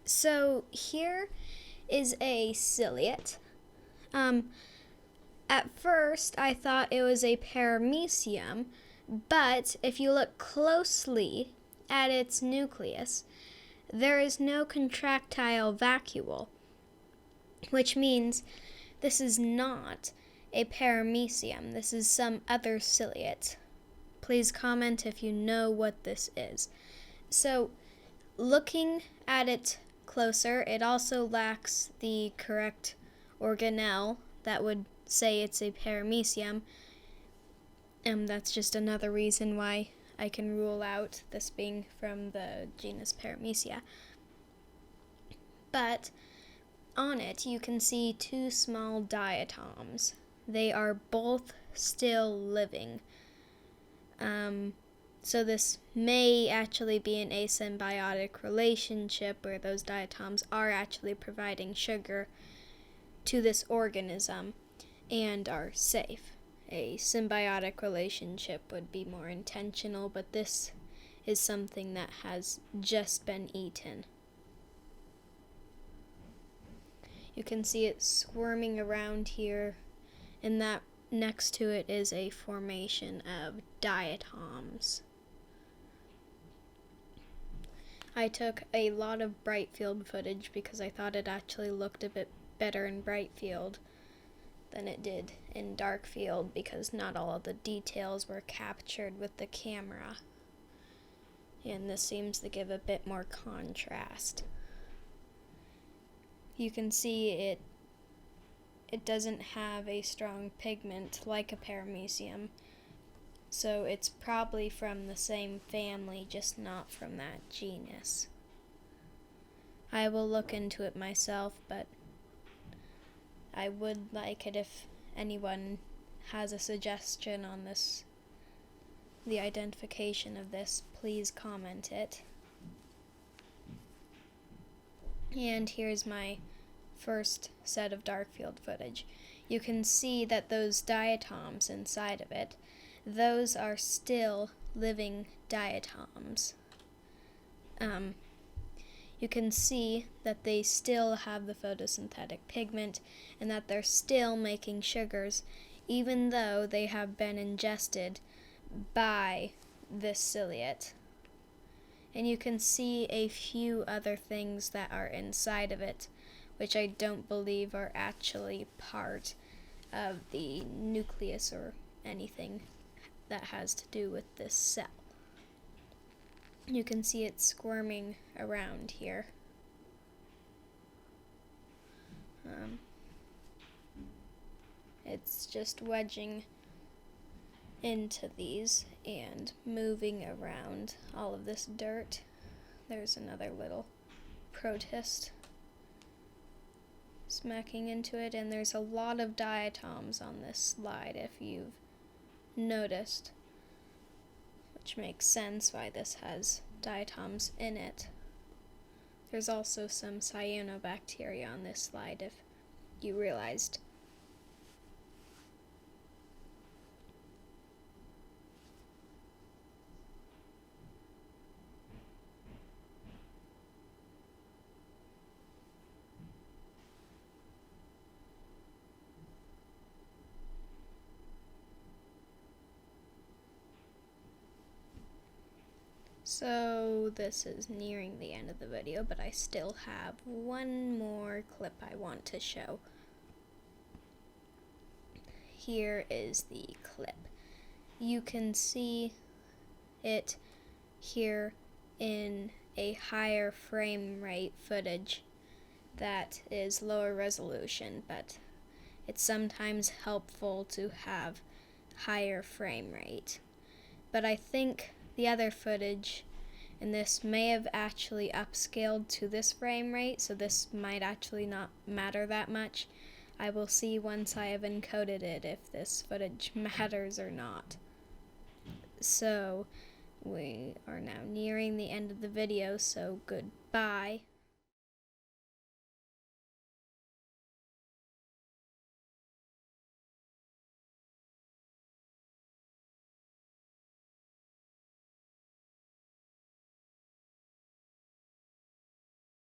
So here is a ciliate. At first, I thought it was a paramecia, but if you look closely at its nucleus, there is no contractile vacuole, which means this is not a paramecium. This is some other ciliate. Please comment if you know what this is. So, looking at it closer, it also lacks the correct organelle that would say it's a paramecium. That's just another reason why I can rule out this being from the genus Paramecia. But on it, you can see two small diatoms. They are both still living. So this may actually be an asymbiotic relationship where those diatoms are actually providing sugar to this organism and are safe. A symbiotic relationship would be more intentional, but this is something that has just been eaten. You can see it squirming around here, and that next to it is a formation of diatoms. I took a lot of bright field footage because I thought it actually looked a bit better in bright field than it did in dark field because not all of the details were captured with the camera. And this seems to give a bit more contrast. You can see it doesn't have a strong pigment like a paramecium, so it's probably from the same family, just not from that genus. I will look into it myself, but I would like it if anyone has a suggestion on this, the identification of this, please comment it. And here's my first set of dark field footage. You can see that those diatoms inside of it, those are still living diatoms. You can see that they still have the photosynthetic pigment and that they're still making sugars even though they have been ingested by this ciliate. And you can see a few other things that are inside of it, which I don't believe are actually part of the nucleus or anything that has to do with this cell. You can see it squirming around here. It's just wedging into these and moving around all of this dirt. There's another little protist smacking into it, and there's a lot of diatoms on this slide if you've noticed, which makes sense why this has diatoms in it. There's also some cyanobacteria on this slide if you realized. So this is nearing the end of the video, but I still have one more clip I want to show. Here is the clip. You can see it here in a higher frame rate footage that is lower resolution, but it's sometimes helpful to have higher frame rate. But I think the other footage in this may have actually upscaled to this frame rate, so this might actually not matter that much. I will see once I have encoded it if this footage matters or not. So we are now nearing the end of the video, so goodbye.